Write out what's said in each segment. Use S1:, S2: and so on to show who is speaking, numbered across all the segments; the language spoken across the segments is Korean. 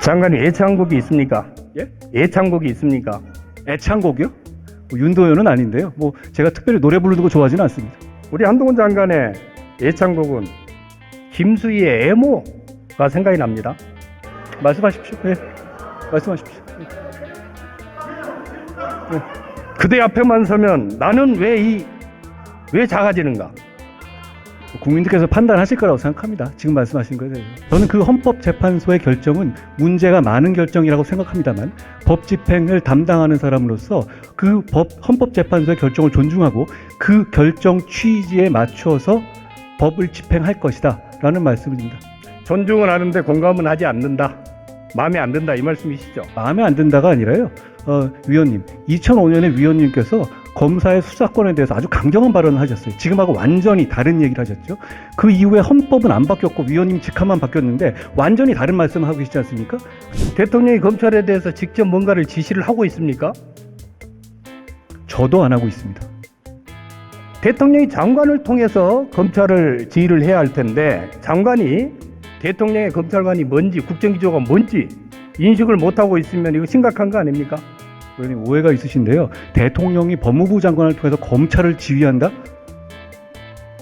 S1: 장관님 애창곡이 있습니까?
S2: 예?
S1: 애창곡이 있습니까?
S2: 애창곡이요? 윤도현은 아닌데요. 제가 특별히 노래 부르는 거 좋아하지는 않습니다.
S1: 우리 한동훈 장관의 애창곡은 김수희의 애모가 생각이 납니다.
S2: 말씀하십시오. 예. 말씀하십시오. 예.
S1: 그대 앞에만 서면 나는 왜 작아지는가?
S2: 국민들께서 판단하실 거라고 생각합니다. 지금 말씀하신 거에 대해서. 저는 그 헌법재판소의 결정은 문제가 많은 결정이라고 생각합니다만 법 집행을 담당하는 사람으로서 그 헌법재판소의 결정을 존중하고 그 결정 취지에 맞춰서 법을 집행할 것이다 라는 말씀입니다.
S1: 존중은 하는데 공감은 하지 않는다. 마음에 안 든다 이 말씀이시죠?
S2: 마음에 안 든다가 아니라요. 위원님, 2005년에 위원님께서 검사의 수사권에 대해서 아주 강경한 발언을 하셨어요. 지금하고 완전히 다른 얘기를 하셨죠. 그 이후에 헌법은 안 바뀌었고 위원님 직함만 바뀌었는데 완전히 다른 말씀을 하고 계시지 않습니까?
S1: 대통령이 검찰에 대해서 직접 뭔가를 지시를 하고 있습니까?
S2: 저도 안 하고 있습니다.
S1: 대통령이 장관을 통해서 검찰을 지휘를 해야 할 텐데 장관이 대통령의 검찰관이 뭔지 국정기조가 뭔지 인식을 못하고 있으면 이거 심각한 거 아닙니까?
S2: 위원님 오해가 있으신데요. 대통령이 법무부 장관을 통해서 검찰을 지휘한다?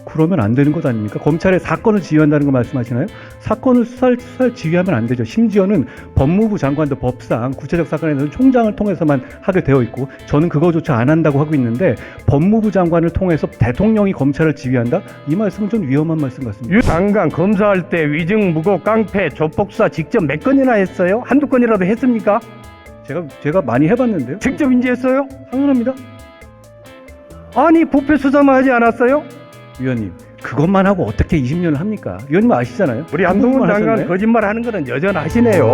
S2: 그러면 안 되는 것 아닙니까? 검찰의 사건을 지휘한다는 거 말씀하시나요? 사건을 수사를 지휘하면 안 되죠. 심지어는 법무부 장관도 법상 구체적 사건에 대해서는 총장을 통해서만 하게 되어 있고 저는 그거조차 안 한다고 하고 있는데 법무부 장관을 통해서 대통령이 검찰을 지휘한다? 이 말씀은 좀 위험한 말씀 같습니다.
S1: 유 장관 검사할 때 위증, 무고, 깡패, 조폭수사 직접 몇 건이나 했어요? 한두 건이라도 했습니까?
S2: 제가 많이 해봤는데요.
S1: 직접 인지했어요?
S2: 당연합니다.
S1: 아니 부패 수사만 하지 않았어요?
S2: 위원님, 그것만 하고 어떻게 20년을 합니까? 위원님 아시잖아요.
S1: 우리 한동훈 장관
S2: 하셨나요?
S1: 거짓말하는 거는 여전하시네요.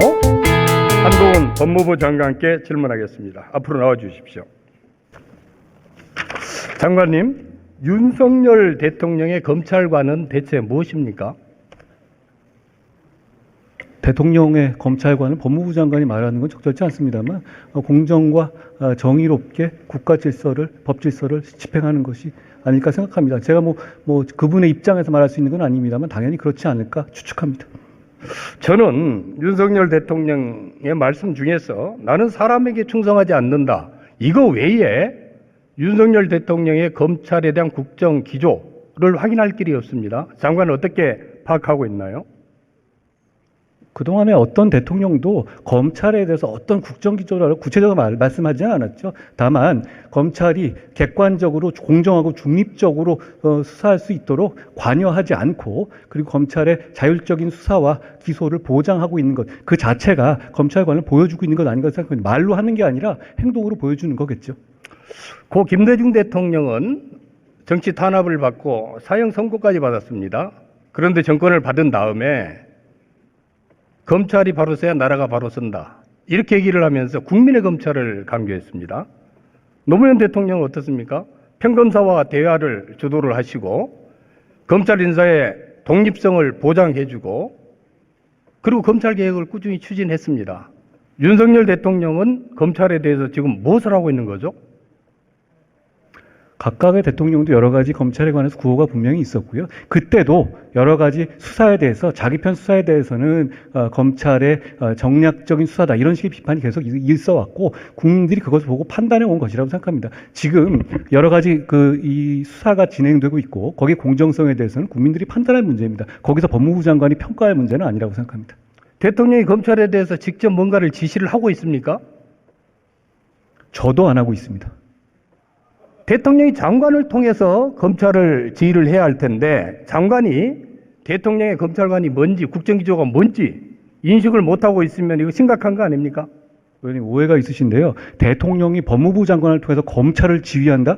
S1: 한동훈 법무부 장관께 질문하겠습니다. 앞으로 나와 주십시오. 장관님, 윤석열 대통령의 검찰관은 대체 무엇입니까?
S2: 대통령의 검찰관은 법무부 장관이 말하는 건 적절치 않습니다만 공정과 정의롭게 국가 질서를, 법 질서를 집행하는 것이 아닐까 생각합니다. 제가 그분의 입장에서 말할 수 있는 건 아닙니다만 당연히 그렇지 않을까 추측합니다.
S1: 저는 윤석열 대통령의 말씀 중에서 나는 사람에게 충성하지 않는다. 이거 외에 윤석열 대통령의 검찰에 대한 국정 기조를 확인할 길이 없습니다. 장관은 어떻게 파악하고 있나요?
S2: 그동안에 어떤 대통령도 검찰에 대해서 어떤 국정기조를 구체적으로 말씀하지는 않았죠. 다만 검찰이 객관적으로 공정하고 중립적으로 수사할 수 있도록 관여하지 않고 그리고 검찰의 자율적인 수사와 기소를 보장하고 있는 것 그 자체가 검찰관을 보여주고 있는 것 아닌가 생각합니다. 말로 하는 게 아니라 행동으로 보여주는 거겠죠.
S1: 고 김대중 대통령은 정치 탄압을 받고 사형 선고까지 받았습니다. 그런데 정권을 받은 다음에 검찰이 바로 서야 나라가 바로 선다. 이렇게 얘기를 하면서 국민의 검찰을 강조했습니다. 노무현 대통령은 어떻습니까? 평검사와 대화를 주도를 하시고 검찰 인사의 독립성을 보장해주고 그리고 검찰 개혁을 꾸준히 추진했습니다. 윤석열 대통령은 검찰에 대해서 지금 무엇을 하고 있는 거죠?
S2: 각각의 대통령도 여러 가지 검찰에 관해서 구호가 분명히 있었고요. 그때도 여러 가지 수사에 대해서 자기 편 수사에 대해서는 검찰의 정략적인 수사다 이런 식의 비판이 계속 있어왔고 국민들이 그것을 보고 판단해 온 것이라고 생각합니다. 지금 여러 가지 이 수사가 진행되고 있고 거기에 공정성에 대해서는 국민들이 판단할 문제입니다. 거기서 법무부 장관이 평가할 문제는 아니라고 생각합니다.
S1: 대통령이 검찰에 대해서 직접 뭔가를 지시를 하고 있습니까?
S2: 저도 안 하고 있습니다.
S1: 대통령이 장관을 통해서 검찰을 지휘를 해야 할 텐데 장관이 대통령의 검찰관이 뭔지 국정기조가 뭔지 인식을 못하고 있으면 이거 심각한 거 아닙니까?
S2: 의원님 오해가 있으신데요. 대통령이 법무부 장관을 통해서 검찰을 지휘한다?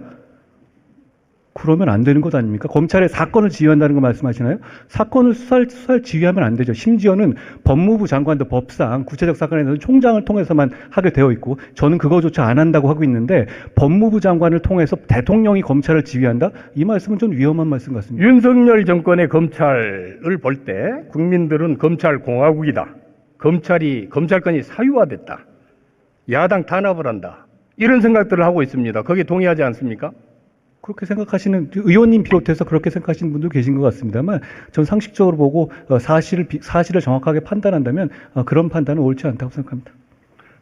S2: 그러면 안 되는 것 아닙니까? 검찰의 사건을 지휘한다는 거 말씀하시나요? 사건을 수사를 지휘하면 안 되죠. 심지어는 법무부 장관도 법상 구체적 사건에 대해서는 총장을 통해서만 하게 되어 있고 저는 그거조차 안 한다고 하고 있는데 법무부 장관을 통해서 대통령이 검찰을 지휘한다? 이 말씀은 좀 위험한 말씀 같습니다.
S1: 윤석열 정권의 검찰을 볼 때 국민들은 검찰 공화국이다. 검찰권이 사유화됐다. 야당 탄압을 한다. 이런 생각들을 하고 있습니다. 거기에 동의하지 않습니까?
S2: 그렇게 생각하시는 의원님 비롯해서 그렇게 생각하시는 분도 계신 것 같습니다만 전 상식적으로 보고 사실을 정확하게 판단한다면 그런 판단은 옳지 않다고 생각합니다.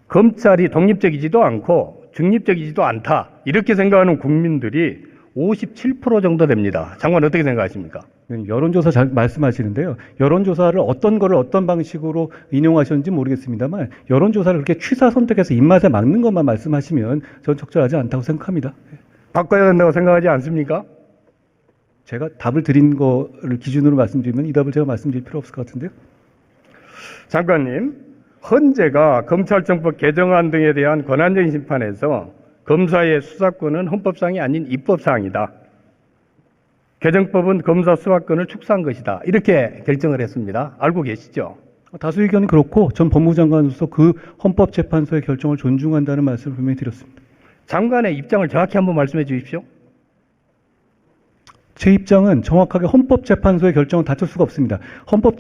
S1: 검찰이 독립적이지도 않고 중립적이지도 않다. 이렇게 생각하는 국민들이 57% 정도 됩니다. 장관 어떻게 생각하십니까?
S2: 여론조사 잘 말씀하시는데요. 여론조사를 어떤 거를 어떤 방식으로 인용하셨는지 모르겠습니다만 여론조사를 그렇게 취사 선택해서 입맛에 맞는 것만 말씀하시면 전 적절하지 않다고 생각합니다.
S1: 바꿔야 된다고 생각하지 않습니까?
S2: 제가 답을 드린 거를 기준으로 말씀드리면 이 답을 제가 말씀드릴 필요 없을 것 같은데요.
S1: 장관님, 헌재가 검찰청법 개정안 등에 대한 권한쟁의 심판에서 검사의 수사권은 헌법상이 아닌 입법사항이다. 개정법은 검사 수사권을 축소한 것이다. 이렇게 결정을 했습니다. 알고 계시죠?
S2: 다수 의견이 그렇고 전 법무부 장관으로서 그 헌법재판소의 결정을 존중한다는 말씀을 분명히 드렸습니다.
S1: 장관의 입장을 정확히 한번 말씀해 주십시오.
S2: 제 입장은 정확하게 헌법재판소의 결정은 다툴 수가 없습니다.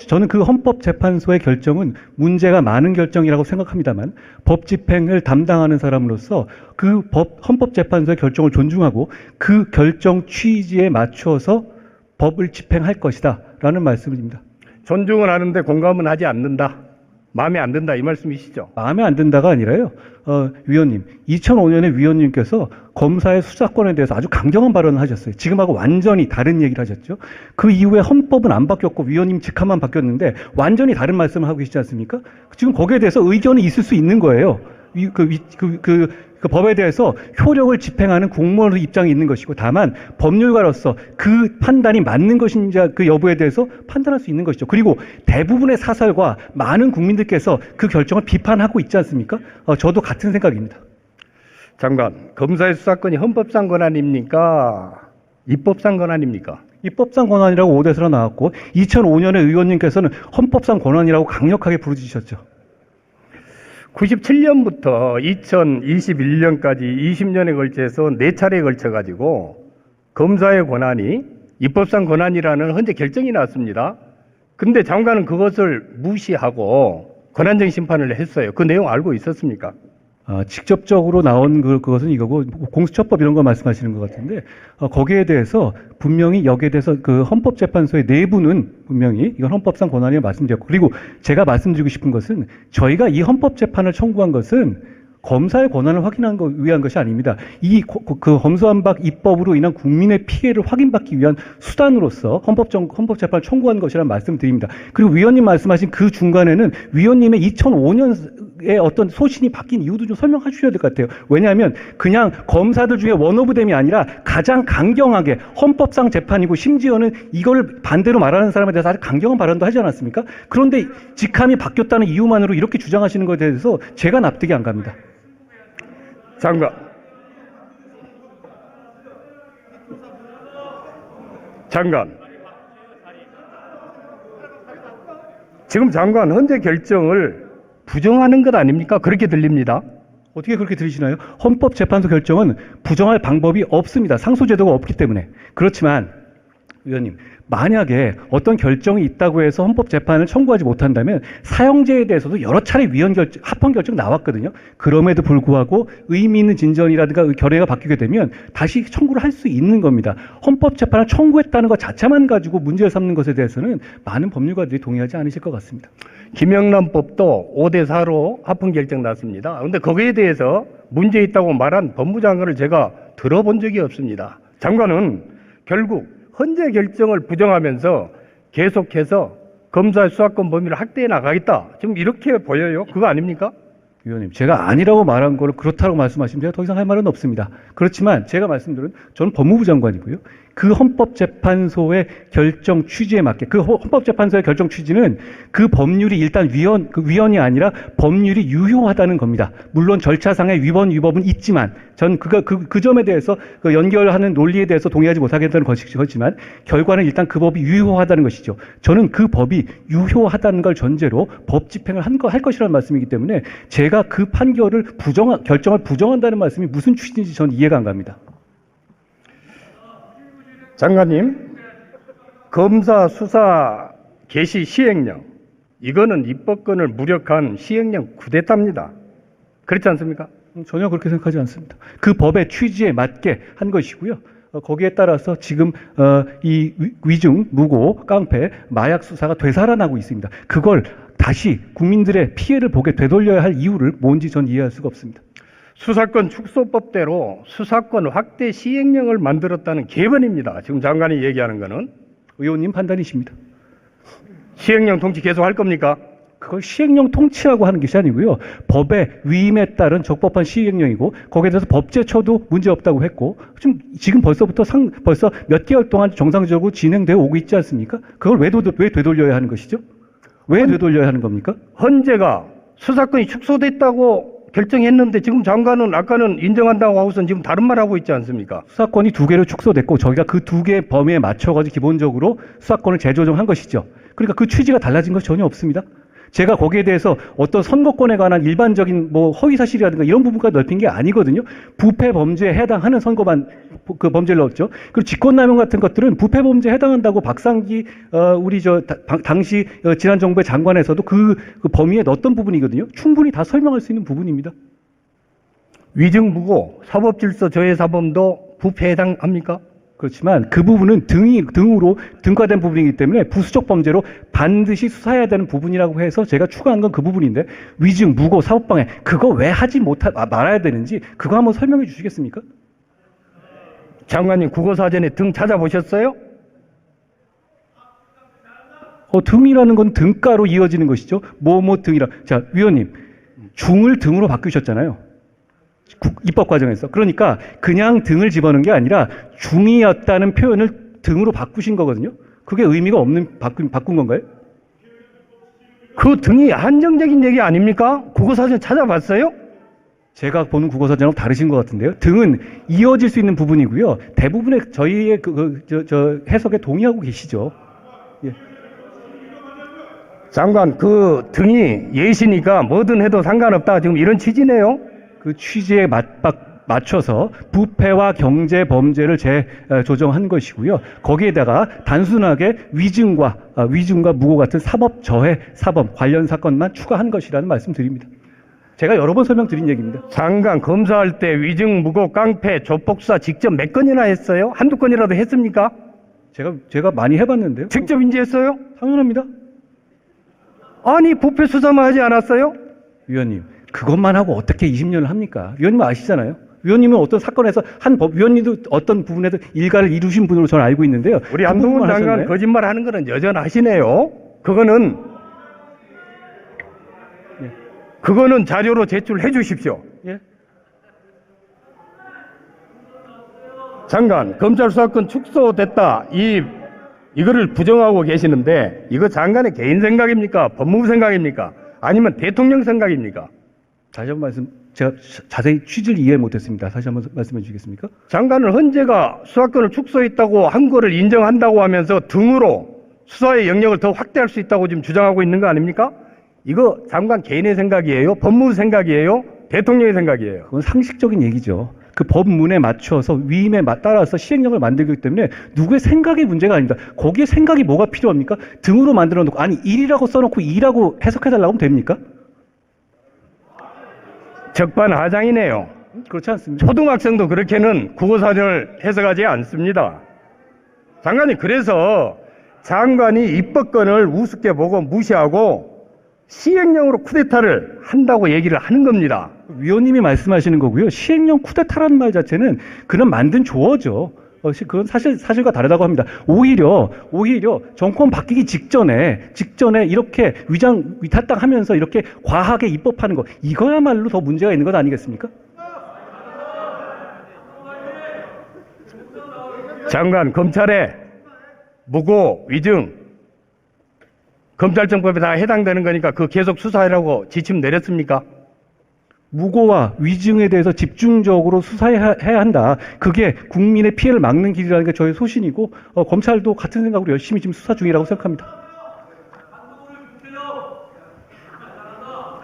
S2: 저는 그 헌법재판소의 결정은 문제가 많은 결정이라고 생각합니다만 법 집행을 담당하는 사람으로서 그 헌법재판소의 결정을 존중하고 그 결정 취지에 맞춰서 법을 집행할 것이다 라는 말씀입니다.
S1: 존중은 하는데 공감은 하지 않는다. 마음에 안 든다 이 말씀이시죠?
S2: 마음에 안 든다가 아니라요. 위원님, 2005년에 위원님께서 검사의 수사권에 대해서 아주 강경한 발언을 하셨어요. 지금하고 완전히 다른 얘기를 하셨죠. 그 이후에 헌법은 안 바뀌었고 위원님 직함만 바뀌었는데 완전히 다른 말씀을 하고 계시지 않습니까? 지금 거기에 대해서 의견이 있을 수 있는 거예요. 그 법에 대해서 효력을 집행하는 공무원의 입장이 있는 것이고 다만 법률가로서 그 판단이 맞는 것인지 그 여부에 대해서 판단할 수 있는 것이죠. 그리고 대부분의 사설과 많은 국민들께서 그 결정을 비판하고 있지 않습니까? 저도 같은 생각입니다.
S1: 장관, 검사의 수사권이 헌법상 권한입니까? 입법상 권한입니까?
S2: 입법상 권한이라고 오대서로 나왔고 2005년에 의원님께서는 헌법상 권한이라고 강력하게 부르짖으셨죠.
S1: 97년부터 2021년까지 20년에 걸쳐서 4차례에 걸쳐가지고 검사의 권한이 입법상 권한이라는 헌재 결정이 나왔습니다. 근데 장관은 그것을 무시하고 권한쟁의 심판을 했어요. 그 내용 알고 있었습니까?
S2: 직접적으로 나온 그것은 이거고 공수처법 이런 거 말씀하시는 것 같은데 거기에 대해서 분명히 여기에 대해서 그 헌법재판소의 내부는 분명히 이건 헌법상 권한이라고 말씀드렸고 그리고 제가 말씀드리고 싶은 것은 저희가 이 헌법재판을 청구한 것은 검사의 권한을 위한 것이 아닙니다. 그 검수완박 입법으로 인한 국민의 피해를 확인받기 위한 수단으로서 헌법재판을 청구한 것이라는 말씀드립니다. 그리고 위원님 말씀하신 그 중간에는 위원님의 2005년에 어떤 소신이 바뀐 이유도 좀 설명해 주셔야 될 것 같아요. 왜냐하면 그냥 검사들 중에 원오브댐이 아니라 가장 강경하게 헌법상 재판이고 심지어는 이걸 반대로 말하는 사람에 대해서 아주 강경한 발언도 하지 않았습니까? 그런데 직함이 바뀌었다는 이유만으로 이렇게 주장하시는 것에 대해서 제가 납득이 안 갑니다.
S1: 장관. 지금 장관 헌재 결정을 부정하는 것 아닙니까? 그렇게 들립니다.
S2: 어떻게 그렇게 들으시나요? 헌법재판소 결정은 부정할 방법이 없습니다. 상소제도가 없기 때문에. 그렇지만 위원님, 만약에 어떤 결정이 있다고 해서 헌법재판을 청구하지 못한다면 사형제에 대해서도 여러 차례 합헌 결정 나왔거든요. 그럼에도 불구하고 의미 있는 진전이라든가 결의가 바뀌게 되면 다시 청구를 할 수 있는 겁니다. 헌법재판을 청구했다는 것 자체만 가지고 문제를 삼는 것에 대해서는 많은 법률가들이 동의하지 않으실 것 같습니다.
S1: 김영란법도 5대4로 합헌 결정 났습니다. 그런데 거기에 대해서 문제 있다고 말한 법무장관을 제가 들어본 적이 없습니다. 장관은 결국 헌재 결정을 부정하면서 계속해서 검사의 수사권 범위를 확대해 나가겠다. 지금 이렇게 보여요. 그거 아닙니까?
S2: 위원님, 제가 아니라고 말한 거를 그렇다고 말씀하시면 제가 더 이상 할 말은 없습니다. 그렇지만 제가 말씀드린 저는 법무부 장관이고요. 그 헌법재판소의 결정 취지에 맞게 그 헌법재판소의 결정 취지는 그 법률이 일단 위헌이 아니라 법률이 유효하다는 겁니다. 물론 절차상의 위법은 있지만 전 그 점에 대해서 그 연결하는 논리에 대해서 동의하지 못하겠다는 것이지만 결과는 일단 그 법이 유효하다는 것이죠. 저는 그 법이 유효하다는 걸 전제로 법 집행을 할 것이라는 말씀이기 때문에 제가 그 판결을 결정을 부정한다는 말씀이 무슨 취지인지 전 이해가 안 갑니다.
S1: 장관님, 검사 수사 개시 시행령, 이거는 입법권을 무력한 시행령 쿠데타입니다. 그렇지 않습니까?
S2: 전혀 그렇게 생각하지 않습니다. 그 법의 취지에 맞게 한 것이고요. 거기에 따라서 지금 이 위증, 무고, 깡패, 마약 수사가 되살아나고 있습니다. 그걸 다시 국민들의 피해를 보게 되돌려야 할 이유를 뭔지 전 이해할 수가 없습니다.
S1: 수사권 축소법대로 수사권 확대 시행령을 만들었다는 개변입니다. 지금 장관이 얘기하는 거는.
S2: 의원님 판단이십니다.
S1: 시행령 통치 계속 할 겁니까?
S2: 그걸 시행령 통치라고 하는 것이 아니고요. 법의 위임에 따른 적법한 시행령이고 거기에 대해서 법제처도 문제없다고 했고 지금 벌써부터 벌써 몇 개월 동안 정상적으로 진행되어 오고 있지 않습니까? 그걸 왜 되돌려야 하는 것이죠? 왜 되돌려야 하는 겁니까?
S1: 헌재가 수사권이 축소됐다고 결정했는데 지금 장관은 아까는 인정한다고 하고선 지금 다른 말 하고 있지 않습니까?
S2: 수사권이 2개로 축소됐고 저희가 그 2개 범위에 맞춰가지고 기본적으로 수사권을 재조정한 것이죠. 그러니까 그 취지가 달라진 것이 전혀 없습니다. 제가 거기에 대해서 어떤 선거권에 관한 일반적인 뭐 허위 사실이라든가 이런 부분까지 넓힌 게 아니거든요. 부패 범죄에 해당하는 선거만 그 범죄를 넣었죠. 그리고 직권남용 같은 것들은 부패 범죄에 해당한다고 박상기 우리 당시 지난 정부의 장관에서도 그 범위에 넣었던 부분이거든요. 충분히 다 설명할 수 있는 부분입니다.
S1: 위증무고 사법질서 저해 사범도 부패에 해당합니까?
S2: 그렇지만 그 부분은 등으로 등과된 부분이기 때문에 부수적 범죄로 반드시 수사해야 되는 부분이라고 해서 제가 추가한 건 그 부분인데 위증, 무고, 사법방해 그거 왜 하지 말아야 되는지 그거 한번 설명해 주시겠습니까?
S1: 장관님 국어사전에 등 찾아보셨어요?
S2: 등이라는 건 등가로 이어지는 것이죠. 등이라. 자, 위원님 중을 등으로 바꾸셨잖아요. 입법 과정에서. 그러니까 그냥 등을 집어넣은 게 아니라 중이었다는 표현을 등으로 바꾸신 거거든요. 그게 의미가 없는 바꾼 건가요?
S1: 그 등이 한정적인 얘기 아닙니까? 국어사전 찾아봤어요?
S2: 제가 보는 국어사전하고 다르신 것 같은데요. 등은 이어질 수 있는 부분이고요. 대부분의 저희의 해석에 동의하고 계시죠. 예.
S1: 장관, 그 등이 예시니까 뭐든 해도 상관없다. 지금 이런 취지네요.
S2: 그 취지에 맞춰서 부패와 경제 범죄를 재조정한 것이고요. 거기에다가 단순하게 위증과 무고 같은 사법 저해 사범 관련 사건만 추가한 것이라는 말씀드립니다. 제가 여러 번 설명드린 얘기입니다.
S1: 장관 검사할 때 위증, 무고, 깡패, 조폭수사 직접 몇 건이나 했어요? 한두 건이라도 했습니까?
S2: 제가 많이 해봤는데요.
S1: 직접 인지했어요?
S2: 당연합니다.
S1: 아니 부패 수사만 하지 않았어요?
S2: 위원님, 그것만 하고 어떻게 20년을 합니까? 위원님은 아시잖아요. 위원님은 어떤 사건에서 위원님도 어떤 부분에서 일가를 이루신 분으로 저는 알고 있는데요.
S1: 우리 한동훈 장관 거짓말 하는 거는 여전하시네요. 그거는 자료로 제출해 주십시오.
S2: 예?
S1: 장관, 검찰 수사권 축소됐다. 이거를 부정하고 계시는데 이거 장관의 개인 생각입니까? 법무부 생각입니까? 아니면 대통령 생각입니까?
S2: 다시 한번 제가 자세히 취지를 이해 못했습니다. 다시 한번 말씀해 주시겠습니까?
S1: 장관은 헌재가 수사권을 축소했다고 한 거를 인정한다고 하면서 등으로 수사의 영역을 더 확대할 수 있다고 지금 주장하고 있는 거 아닙니까? 이거 장관 개인의 생각이에요? 법무부 생각이에요? 대통령의 생각이에요?
S2: 그건 상식적인 얘기죠. 그 법문에 맞춰서 위임에 따라서 시행령을 만들기 때문에 누구의 생각의 문제가 아닙니다. 거기에 생각이 뭐가 필요합니까? 등으로 만들어 놓고 아니 1이라고 써놓고 2라고 해석해달라고 하면 됩니까?
S1: 적반하장이네요.
S2: 그렇지 않습니다.
S1: 초등학생도 그렇게는 국어사전을 해석하지 않습니다. 장관님, 그래서 장관이 입법권을 우습게 보고 무시하고 시행령으로 쿠데타를 한다고 얘기를 하는 겁니다.
S2: 위원님이 말씀하시는 거고요. 시행령 쿠데타라는 말 자체는 그런 만든 조어죠. 그건 사실과 다르다고 합니다. 오히려 정권 바뀌기 직전에 이렇게 위탁당하면서 이렇게 과하게 입법하는 거 이거야말로 더 문제가 있는 것 아니겠습니까?
S1: 장관, 검찰에 무고, 위증, 검찰청법에 다 해당되는 거니까 그 계속 수사하라고 지침 내렸습니까?
S2: 무고와 위증에 대해서 집중적으로 수사해야 한다. 그게 국민의 피해를 막는 길이라는 게 저의 소신이고 검찰도 같은 생각으로 열심히 지금 수사 중이라고 생각합니다.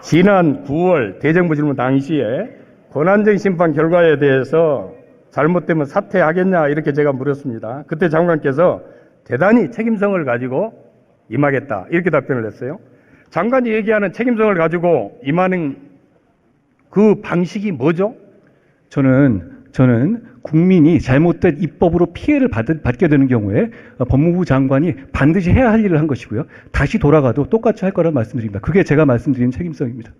S1: 지난 9월 대정부 질문 당시에 권한쟁 심판 결과에 대해서 잘못되면 사퇴하겠냐 이렇게 제가 물었습니다. 그때 장관께서 대단히 책임성을 가지고 임하겠다 이렇게 답변을 했어요. 장관이 얘기하는 책임성을 가지고 임하는 그 방식이 뭐죠?
S2: 저는 국민이 잘못된 입법으로 피해를 받게 되는 경우에 법무부 장관이 반드시 해야 할 일을 한 것이고요. 다시 돌아가도 똑같이 할 거라는 말씀드립니다. 그게 제가 말씀드린 책임성입니다.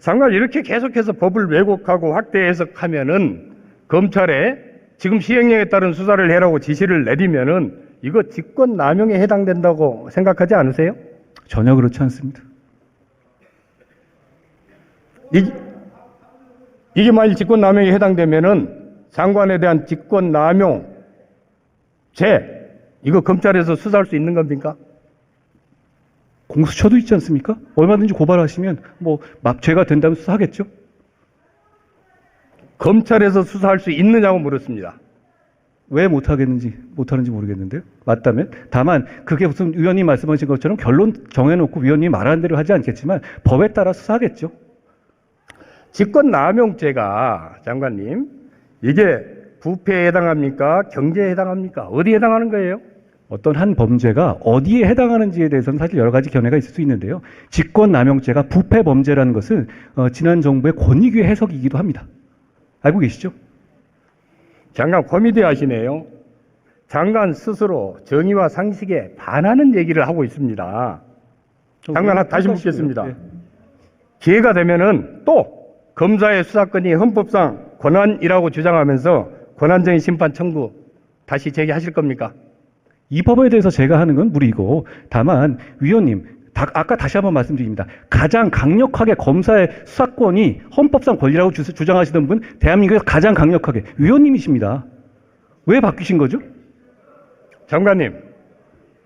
S1: 장관 이렇게 계속해서 법을 왜곡하고 확대 해석하면은 검찰에 지금 시행령에 따른 수사를 해라고 지시를 내리면은 이거 직권남용에 해당된다고 생각하지 않으세요?
S2: 전혀 그렇지 않습니다.
S1: 이게 만일 직권남용에 해당되면은 장관에 대한 직권남용 이거 검찰에서 수사할 수 있는 겁니까?
S2: 공수처도 있지 않습니까? 얼마든지 고발하시면 죄가 된다면 수사하겠죠.
S1: 검찰에서 수사할 수 있느냐고 물었습니다.
S2: 왜 못하는지 모르겠는데요. 맞다면. 다만 그게 무슨 위원님 말씀하신 것처럼 결론 정해놓고 위원님이 말하는 대로 하지 않겠지만 법에 따라 수사하겠죠.
S1: 직권남용죄가 장관님 이게 부패에 해당합니까? 경제에 해당합니까? 어디에 해당하는 거예요?
S2: 어떤 한 범죄가 어디에 해당하는지에 대해서는 사실 여러 가지 견해가 있을 수 있는데요. 직권남용죄가 부패 범죄라는 것은 지난 정부의 권익위 해석이기도 합니다. 알고 계시죠?
S1: 장관 코미디 하시네요. 장관 스스로 정의와 상식에 반하는 얘기를 하고 있습니다. 장관 다시 묻겠습니다.
S2: 네.
S1: 기회가 되면은 또 검사의 수사권이 헌법상 권한이라고 주장하면서 권한쟁의 심판 청구 다시 제기하실 겁니까?
S2: 이 법에 대해서 제가 하는 건 무리고, 다만 위원님 아까 다시 한번 말씀드립니다. 가장 강력하게 검사의 수사권이 헌법상 권리라고 주장하시던 분 대한민국에서 가장 강력하게 위원님이십니다. 왜 바뀌신 거죠?
S1: 장관님,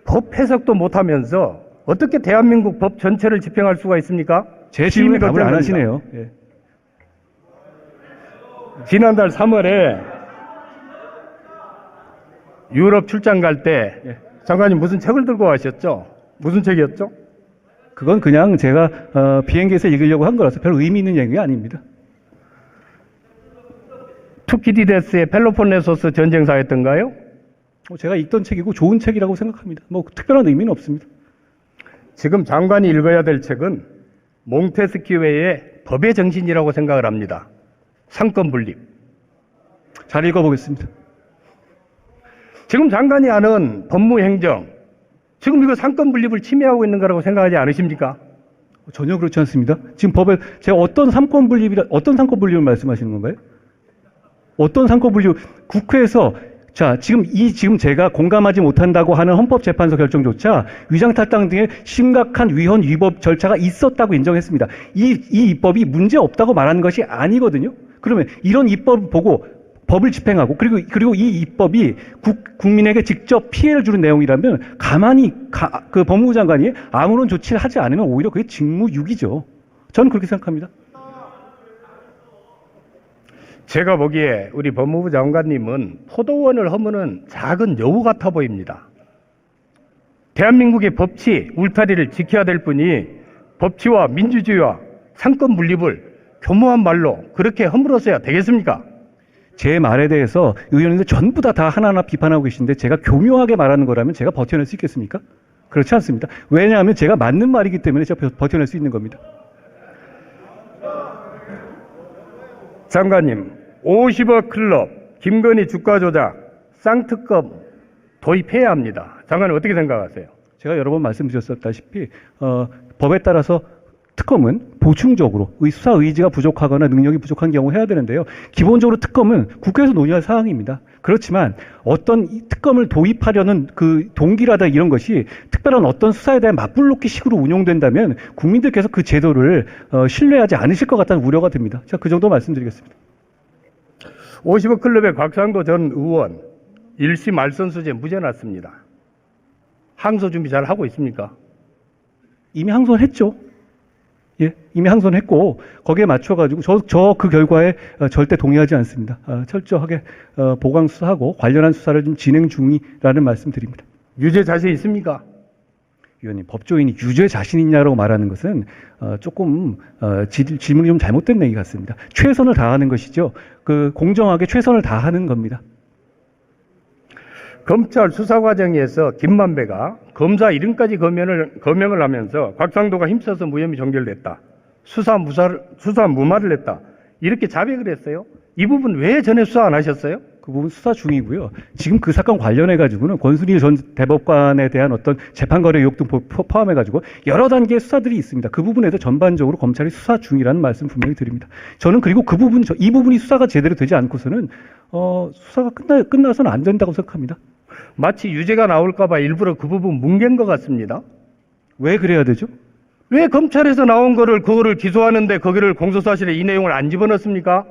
S1: 법 해석도 못하면서 어떻게 대한민국 법 전체를 집행할 수가 있습니까?
S2: 제 질문에 답을 안 하시네요. 예.
S1: 지난달 3월에 유럽 출장 갈 때 장관님 무슨 책을 들고 가셨죠? 무슨 책이었죠?
S2: 그건 그냥 제가 비행기에서 읽으려고 한 거라서 별 의미 있는 얘기가 아닙니다.
S1: 투키디데스의 펠로폰네소스 전쟁사였던가요?
S2: 제가 읽던 책이고 좋은 책이라고 생각합니다. 특별한 의미는 없습니다.
S1: 지금 장관이 읽어야 될 책은 몽테스키웨의 법의 정신이라고 생각을 합니다. 상권 분립.
S2: 잘 읽어보겠습니다.
S1: 지금 장관이 하는 법무행정, 지금 이거 상권 분립을 침해하고 있는 거라고 생각하지 않으십니까?
S2: 전혀 그렇지 않습니다. 지금 법에 제가 어떤 상권 분립을 말씀하시는 건가요? 어떤 상권 분립? 국회에서 지금 제가 공감하지 못한다고 하는 헌법재판소 결정조차 위장탈당 등의 심각한 위헌 위법 절차가 있었다고 인정했습니다. 이 입법이 문제 없다고 말하는 것이 아니거든요. 그러면 이런 입법을 보고 법을 집행하고 그리고 이 입법이 국민에게 직접 피해를 주는 내용이라면 가만히 그 법무부 장관이 아무런 조치를 하지 않으면 오히려 그게 직무유기죠. 저는 그렇게 생각합니다.
S1: 제가 보기에 우리 법무부 장관님은 포도원을 허무는 작은 여우 같아 보입니다. 대한민국의 법치, 울타리를 지켜야 될 분이 법치와 민주주의와 상권 분립을 교모한 말로 그렇게 허물어서야 되겠습니까?
S2: 제 말에 대해서 의원님들 전부 다 하나하나 비판하고 계신데 제가 교묘하게 말하는 거라면 제가 버텨낼 수 있겠습니까? 그렇지 않습니다. 왜냐하면 제가 맞는 말이기 때문에 제가 버텨낼 수 있는 겁니다.
S1: 장관님, 50억 클럽, 김건희 주가 조작, 쌍특검 도입해야 합니다. 장관님 어떻게 생각하세요?
S2: 제가 여러 번 말씀드렸다시피 법에 따라서 특검은 보충적으로 수사 의지가 부족하거나 능력이 부족한 경우 해야 되는데요. 기본적으로 특검은 국회에서 논의할 사항입니다. 그렇지만 어떤 이 특검을 도입하려는 그 동기라다 이런 것이 특별한 어떤 수사에 대한 맞불놓기 식으로 운용된다면 국민들께서 그 제도를 신뢰하지 않으실 것 같다는 우려가 듭니다. 제가 그 정도 말씀드리겠습니다.
S1: 50억 클럽의 곽상도 전 의원 1심 알선수재 무죄 났습니다. 항소 준비 잘 하고 있습니까?
S2: 이미 항소를 했죠. 예, 이미 항소했고 거기에 맞춰가지고 저 그 결과에 절대 동의하지 않습니다. 철저하게 보강 수사하고 관련한 수사를 좀 진행 중이라는 말씀드립니다.
S1: 유죄 자신 있습니까?
S2: 위원님, 법조인이 유죄 자신 있냐라고 말하는 것은 조금 질문이 좀 잘못된 얘기 같습니다. 최선을 다하는 것이죠. 공정하게 최선을 다하는 겁니다.
S1: 검찰 수사 과정에서 김만배가 검사 이름까지 거명을 하면서 곽상도가 힘써서 무혐의 종결됐다. 수사 무마를 했다. 이렇게 자백을 했어요. 이 부분 왜 전에 수사 안 하셨어요?
S2: 그 부분 수사 중이고요. 지금 그 사건 관련해 가지고는 권순일 전 대법관에 대한 어떤 재판 거래 의혹 등 포함해 가지고 여러 단계의 수사들이 있습니다. 그 부분에도 전반적으로 검찰이 수사 중이라는 말씀 분명히 드립니다. 저는 그리고 그 부분 이 부분이 수사가 제대로 되지 않고서는 수사가 끝나서는 안 된다고 생각합니다.
S1: 마치 유죄가 나올까봐 일부러 그 부분 뭉갠 것 같습니다.
S2: 왜 그래야 되죠?
S1: 왜 검찰에서 나온 그거를 기소하는데 거기를 공소사실에 이 내용을 안 집어넣습니까?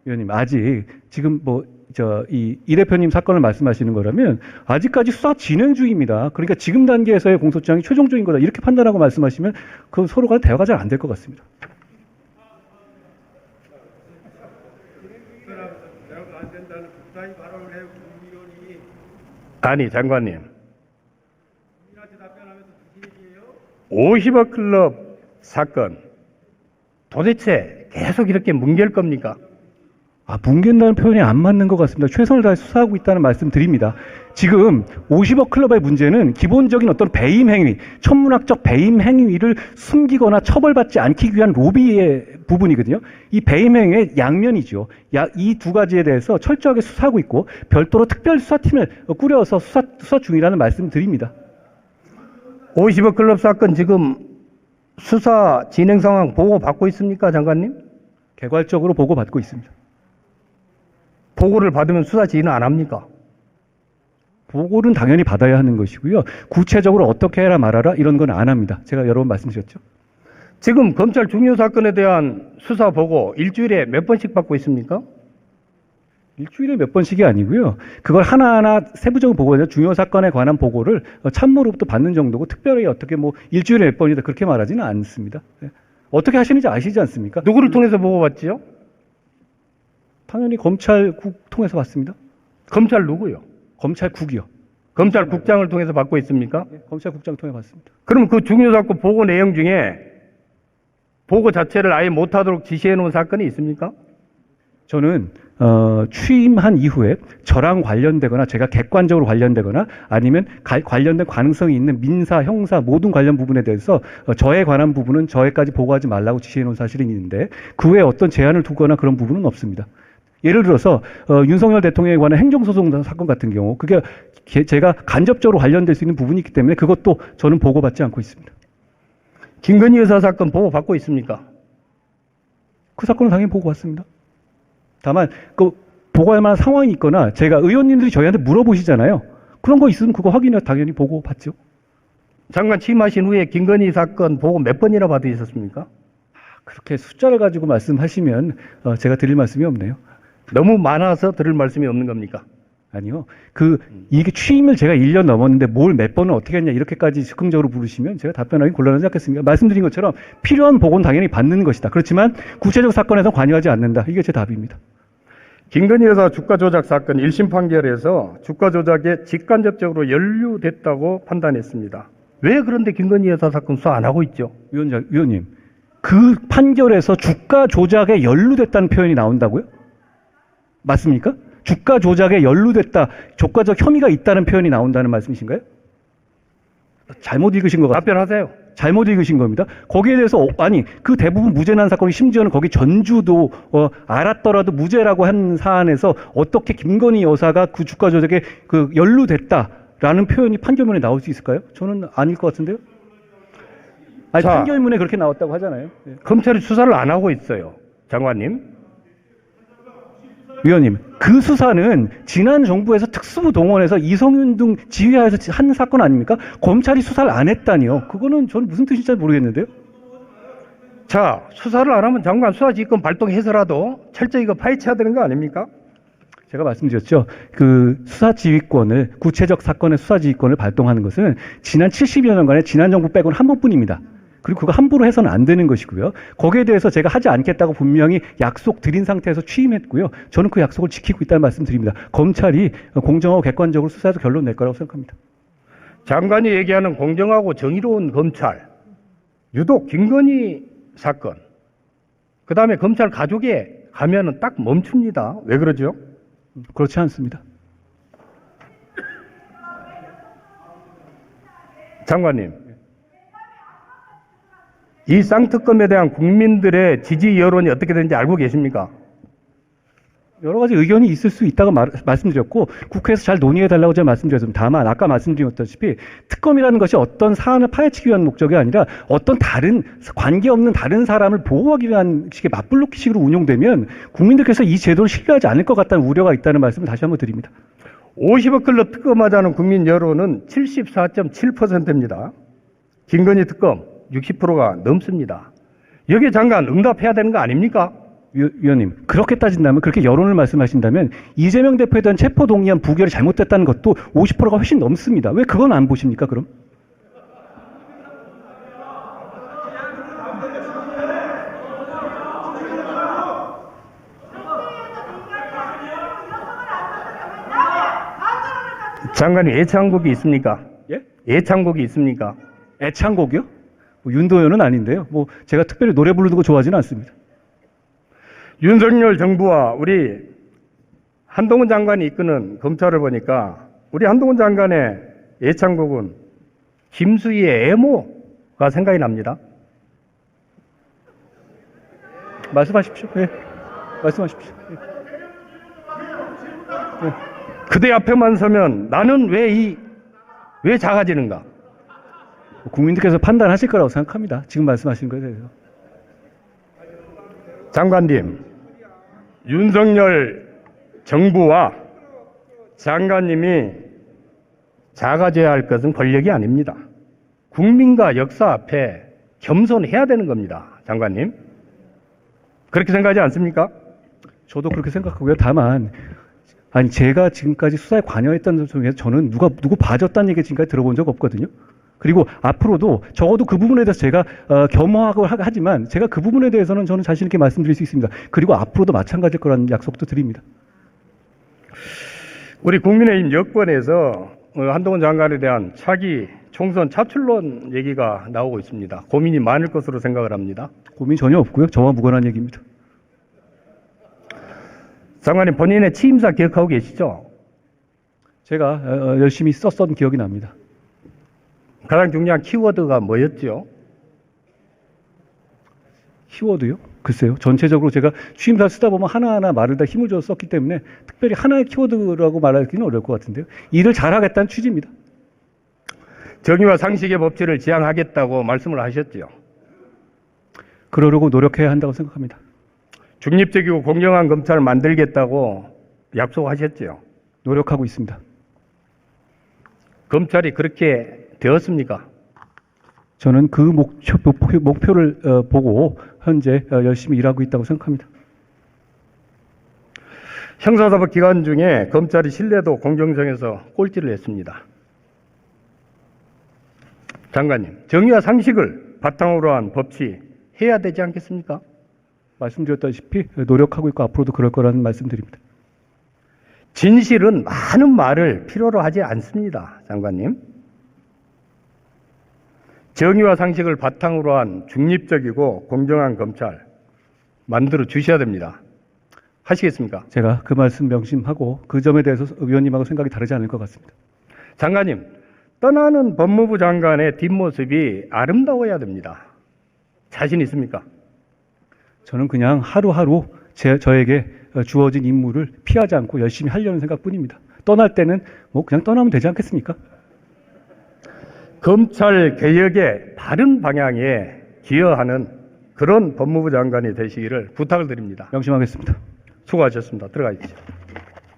S2: 위원님, 아직 지금 이 대표님 사건을 말씀하시는 거라면 아직까지 수사 진행 중입니다. 그러니까 지금 단계에서의 공소장이 최종적인 거다. 이렇게 판단하고 말씀하시면 그 서로가 대화가 잘 안 될 것 같습니다.
S1: 아니, 장관님. 50억 클럽 사건 도대체 계속 이렇게 뭉갤 겁니까?
S2: 뭉갠다는 표현이 안 맞는 것 같습니다. 최선을 다해 수사하고 있다는 말씀 드립니다. 지금 50억 클럽의 문제는 기본적인 어떤 배임 행위, 천문학적 배임 행위를 숨기거나 처벌받지 않기 위한 로비의 부분이거든요. 이 배임 행위의 양면이죠. 이 두 가지에 대해서 철저하게 수사하고 있고 별도로 특별 수사팀을 꾸려서 수사 중이라는 말씀 드립니다.
S1: 50억 클럽 사건 지금 수사 진행 상황 보고 받고 있습니까, 장관님?
S2: 개괄적으로 보고받고 있습니다.
S1: 보고를 받으면 수사 지휘는 안 합니까?
S2: 보고는 당연히 받아야 하는 것이고요. 구체적으로 어떻게 해라 말아라 이런 건 안 합니다. 제가 여러 번 말씀드렸죠.
S1: 지금 검찰 중요 사건에 대한 수사 보고 일주일에 몇 번씩 받고 있습니까?
S2: 일주일에 몇 번씩이 아니고요. 그걸 하나하나 세부적으로 보고하죠. 중요 사건에 관한 보고를 참모로부터 받는 정도고 특별히 어떻게 일주일에 몇 번이다 그렇게 말하지는 않습니다. 어떻게 하시는지 아시지 않습니까?
S1: 누구를 통해서 보고받지요?
S2: 당연히 검찰국 통해서 받습니다.
S1: 검찰 누구요?
S2: 검찰국이요.
S1: 검찰국장을 통해서 받고 있습니까?
S2: 검찰국장 통해 받습니다.
S1: 그럼 그 중요 사건 보고 내용 중에 보고 자체를 아예 못하도록 지시해 놓은 사건이 있습니까?
S2: 저는 취임한 이후에 저랑 관련되거나 제가 객관적으로 관련되거나 아니면 관련된 가능성이 있는 민사, 형사 모든 관련 부분에 대해서 저에 관한 부분은 저에까지 보고하지 말라고 지시해 놓은 사실이 있는데 그 외에 어떤 제한을 두거나 그런 부분은 없습니다. 예를 들어서 윤석열 대통령에 관한 행정소송 사건 같은 경우 그게 제가 간접적으로 관련될 수 있는 부분이 있기 때문에 그것도 저는 보고받지 않고 있습니다.
S1: 김건희 여사 사건 보고받고 있습니까?
S2: 그 사건은 당연히 보고받습니다. 다만 그 보고할 만한 상황이 있거나 제가 의원님들이 저희한테 물어보시잖아요. 그런 거 있으면 그거 확인해 당연히 보고받죠.
S1: 장관 취임하신 후에 김건희 사건 보고 몇 번이나 받으셨습니까?
S2: 그렇게 숫자를 가지고 말씀하시면 제가 드릴 말씀이 없네요.
S1: 너무 많아서 들을 말씀이 없는 겁니까?
S2: 아니요. 이게 취임을 제가 1년 넘었는데 뭘 몇 번을 어떻게 했냐 이렇게까지 즉흥적으로 물으시면 제가 답변하기 곤란하지 않겠습니까? 말씀드린 것처럼 필요한 보고는 당연히 받는 것이다. 그렇지만 구체적 사건에서 관여하지 않는다. 이게 제 답입니다.
S1: 김건희 여사 주가 조작 사건 1심 판결에서 주가 조작에 직간접적으로 연루됐다고 판단했습니다. 왜 그런데 김건희 여사 사건 수사 안 하고 있죠?
S2: 위원님, 그 판결에서 주가 조작에 연루됐다는 표현이 나온다고요? 맞습니까? 주가 조작에 연루됐다, 주가적 혐의가 있다는 표현이 나온다는 말씀이신가요? 잘못 읽으신 것 같아요.
S1: 답변하세요.
S2: 잘못 읽으신 겁니다. 거기에 대해서 그 대부분 무죄 난 사건이 심지어는 거기 전주도 알았더라도 무죄라고 한 사안에서 어떻게 김건희 여사가 그 주가 조작에 연루됐다라는 표현이 판결문에 나올 수 있을까요? 저는 아닐 것 같은데요. 아니, 판결문에 그렇게 나왔다고 하잖아요. 네.
S1: 검찰이 수사를 안 하고 있어요. 장관님.
S2: 위원님, 그 수사는 지난 정부에서 특수부 동원해서 이성윤 등 지휘하에서 한 사건 아닙니까? 검찰이 수사를 안 했다니요. 그거는 저는 무슨 뜻인지 잘 모르겠는데요.
S1: 자, 수사를 안 하면 장관 수사지휘권 발동해서라도 철저히 이거 파헤쳐야 되는 거 아닙니까?
S2: 제가 말씀드렸죠. 그 수사지휘권을, 구체적 사건의 수사지휘권을 발동하는 것은 지난 70여 년간의 지난 정부 빼고는 한 번뿐입니다. 그리고 그거 함부로 해서는 안 되는 것이고요. 거기에 대해서 제가 하지 않겠다고 분명히 약속 드린 상태에서 취임했고요. 저는 그 약속을 지키고 있다는 말씀 드립니다. 검찰이 공정하고 객관적으로 수사해서 결론 낼 거라고 생각합니다.
S1: 장관이 얘기하는 공정하고 정의로운 검찰, 유독 김건희 사건, 그 다음에 검찰 가족에 가면은 딱 멈춥니다. 왜 그러죠?
S2: 그렇지 않습니다.
S1: 장관님, 이 쌍특검에 대한 국민들의 지지 여론이 어떻게 되는지 알고 계십니까?
S2: 여러 가지 의견이 있을 수 있다고 말씀드렸고 국회에서 잘 논의해달라고 제가 말씀드렸습니다. 다만 아까 말씀드렸다시피 특검이라는 것이 어떤 사안을 파헤치기 위한 목적이 아니라 어떤 다른 관계없는 다른 사람을 보호하기 위한 식의 맞불놓기식으로 운용되면 국민들께서 이 제도를 신뢰하지 않을 것 같다는 우려가 있다는 말씀을 다시 한번 드립니다.
S1: 50억 클럽 특검하자는 국민 여론은 74.7%입니다. 김건희 특검 60%가 넘습니다. 여기에 장관 응답해야 되는 거 아닙니까?
S2: 위원님, 그렇게 따진다면, 그렇게 여론을 말씀하신다면 이재명 대표에 대한 체포 동의안 부결이 잘못됐다는 것도 50%가 훨씬 넘습니다. 왜 그건 안 보십니까, 그럼?
S1: 장관님 예창곡이 있습니까?
S2: 예?
S1: 예창곡이 있습니까?
S2: 애창곡이요? 뭐 윤도현은 아닌데요. 뭐 제가 특별히 노래 부르는 거 좋아하지는 않습니다.
S1: 윤석열 정부와 우리 한동훈 장관이 이끄는 검찰을 보니까 우리 한동훈 장관의 예창곡은 김수희의 애모가 생각이 납니다.
S2: 말씀하십시오. 예. 말씀하십시오. 예. 예.
S1: 그대 앞에만 서면 나는 왜 작아지는가?
S2: 국민들께서 판단하실 거라고 생각합니다. 지금 말씀하신 거에 대해서.
S1: 장관님, 윤석열 정부와 장관님이 작아져야 할 것은 권력이 아닙니다. 국민과 역사 앞에 겸손해야 되는 겁니다. 장관님. 그렇게 생각하지 않습니까?
S2: 저도 그렇게 생각하고요. 다만 아니 제가 지금까지 수사에 관여했다는 점에서 저는 누구 봐줬다는 얘기 지금까지 들어본 적 없거든요. 그리고 앞으로도 적어도 그 부분에 대해서 제가 겸허하고 하지만 제가 그 부분에 대해서는 저는 자신 있게 말씀드릴 수 있습니다. 그리고 앞으로도 마찬가지일 거라는 약속도 드립니다.
S1: 우리 국민의힘 여권에서 한동훈 장관에 대한 차기 총선 차출론 얘기가 나오고 있습니다. 고민이 많을 것으로 생각을 합니다.
S2: 고민 전혀 없고요. 저와 무관한 얘기입니다.
S1: 장관님 본인의 취임사 기억하고 계시죠?
S2: 제가 열심히 썼던 기억이 납니다.
S1: 가장 중요한 키워드가 뭐였죠?
S2: 키워드요? 글쎄요. 전체적으로 제가 취임사 쓰다 보면 하나하나 말을 다 힘을 줘서 썼기 때문에 특별히 하나의 키워드라고 말하기는 어려울 것 같은데요. 일을 잘하겠다는 취지입니다.
S1: 정의와 상식의 법치를 지향하겠다고 말씀을 하셨죠.
S2: 그러려고 노력해야 한다고 생각합니다.
S1: 중립적이고 공정한 검찰을 만들겠다고 약속하셨죠.
S2: 노력하고 있습니다.
S1: 검찰이 그렇게 되었습니까?
S2: 저는 그 목표를 보고 현재 열심히 일하고 있다고 생각합니다.
S1: 형사사법 기관 중에 검찰이 신뢰도 공정성에서 꼴찌를 했습니다. 장관님, 정의와 상식을 바탕으로 한 법치 해야 되지 않겠습니까?
S2: 말씀드렸다시피 노력하고 있고 앞으로도 그럴 거라는 말씀드립니다.
S1: 진실은 많은 말을 필요로 하지 않습니다. 장관님. 정의와 상식을 바탕으로 한 중립적이고 공정한 검찰 만들어 주셔야 됩니다. 하시겠습니까?
S2: 제가 그 말씀 명심하고 그 점에 대해서 위원님하고 생각이 다르지 않을 것 같습니다.
S1: 장관님, 떠나는 법무부 장관의 뒷모습이 아름다워야 됩니다. 자신 있습니까?
S2: 저는 그냥 하루하루 저에게 주어진 임무를 피하지 않고 열심히 하려는 생각뿐입니다. 떠날 때는 뭐 그냥 떠나면 되지 않겠습니까?
S1: 검찰 개혁의 바른 방향에 기여하는 그런 법무부 장관이 되시기를 부탁을 드립니다.
S2: 명심하겠습니다.
S1: 수고하셨습니다. 들어가십시오.